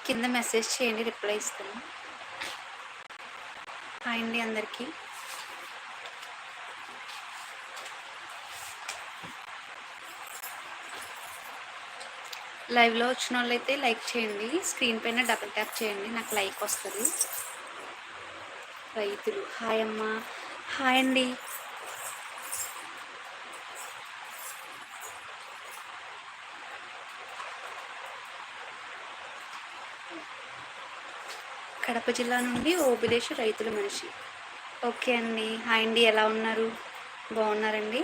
కింద మెసేజ్ చేయండి, రిప్లై ఇస్తాను. హాయ్ అండి అందరికీ. లైవ్లో వచ్చిన వాళ్ళైతే లైక్ చేయండి, స్క్రీన్ పైన డబుల్ ట్యాప్ చేయండి, నాకు లైక్ వస్తుంది. రైతులు హాయ్ అమ్మా. హాయ్ అండి. కడప జిల్లా నుండి ఓబిలేష్ రైతుల మనిషి. ఓకే అండి. హాయ్ అండి, ఎలా ఉన్నారు? బాగున్నారండి.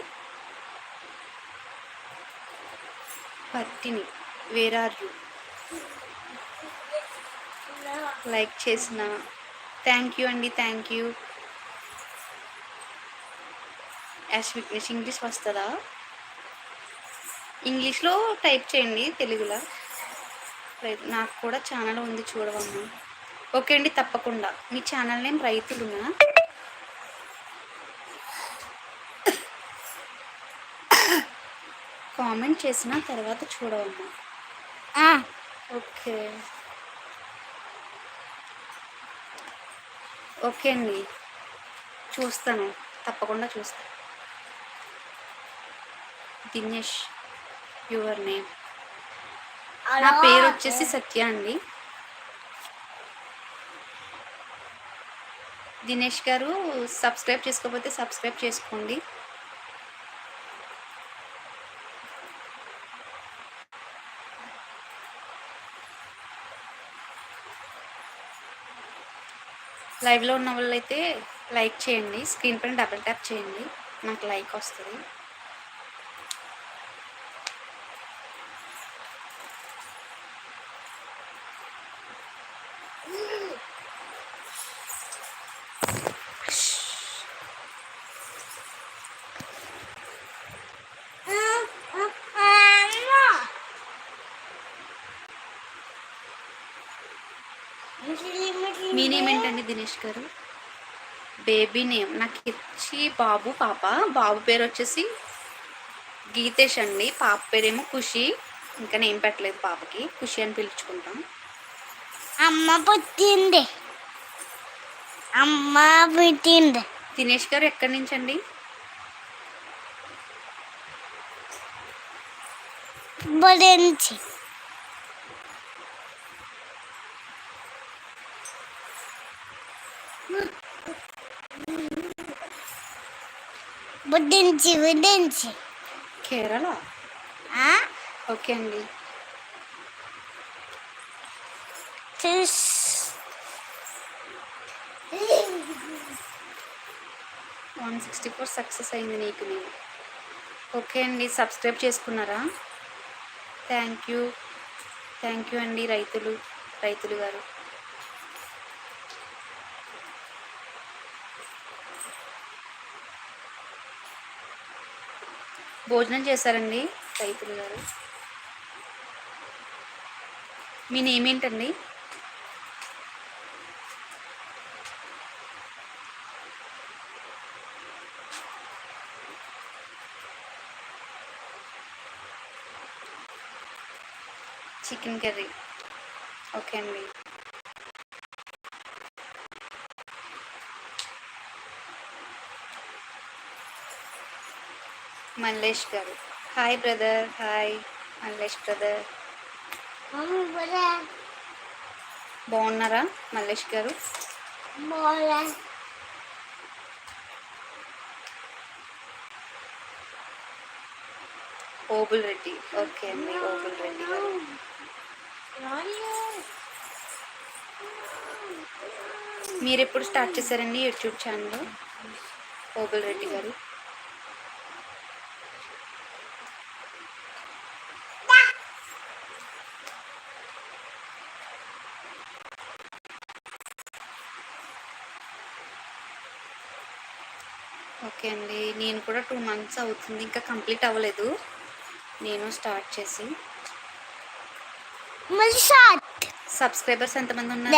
పత్తిని వేర్ ఆర్ యూ లైక్ చేసిన థ్యాంక్ యూ అండి, thank you. Yash Vignesh English వస్తుందా? ఇంగ్లీష్లో టైప్ చేయండి, తెలుగులో. నాకు కూడా ఛానల్ ఉంది, చూడవమ్మా. ఓకే అండి, తప్పకుండా. మీ ఛానల్ నేమ్ రైతులునా? కామెంట్ చేసిన తర్వాత చూడవమ్మా. ఓకే ఓకే అండి, చూస్తాను, తప్పకుండా చూస్తాను. Dinesh your name? నా పేరు వచ్చేసి సత్య అండి. దినేష్ గారు సబ్స్క్రైబ్ చేసుకోకపోతే సబ్స్క్రైబ్ చేసుకోండి. లైవ్లో ఉన్న వాళ్ళైతే లైక్ చేయండి, స్క్రీన్ పైన డబుల్ ట్యాప్ చేయండి, నాకు లైక్ వస్తుంది. మీ నేమ్ ఏంటండి దినేష్ గారు? బేబీ నేమ్ నాకు ఇచ్చి బాబు పాప. బాబు పేరు వచ్చేసి గీతేష్ అండి, పాప పేరేమో ఖుషి. ఇంకా నేమ్ పెట్టలేదు పాపకి, ఖుషి అని పిలుచుకుంటాం. అమ్మ పుట్టింది, అమ్మ పుట్టింది. దినేష్ గారు ఎక్కడి నుంచి అండి? బురించి. బుడ్డించి బుడ్డించి కేరళ. ఓకే అండి. 164 సక్సెస్ అయింది నీకు. నేను ఓకే అండి. సబ్స్క్రైబ్ చేసుకున్నారా? థ్యాంక్ యూ అండి రైతులు గారు. భోజనం చేశారండి రైతులు గారు? మీ నేమ్ ఏంటండి? Chicken curry. ఓకే అండి. మల్లేష్ గారు hi brother. Hi Mallesh brother. బాగున్నారా మల్లేష్ గారు? ఓబుల్ రెడ్డి. ఓకే అండి, ఓబుల్ రెడ్డి గారు. మీరు ఎప్పుడు స్టార్ట్ చేశారండి యూట్యూబ్ ఛానల్? ఓబుల్ రెడ్డి గారు. ఓకే అండి, నేను కూడా 2 months అవుతుంది, ఇంకా కంప్లీట్ అవ్వలేదు నేను స్టార్ట్ చేసి. సబ్స్క్రైబర్స్ ఎంతమంది ఉన్నారు?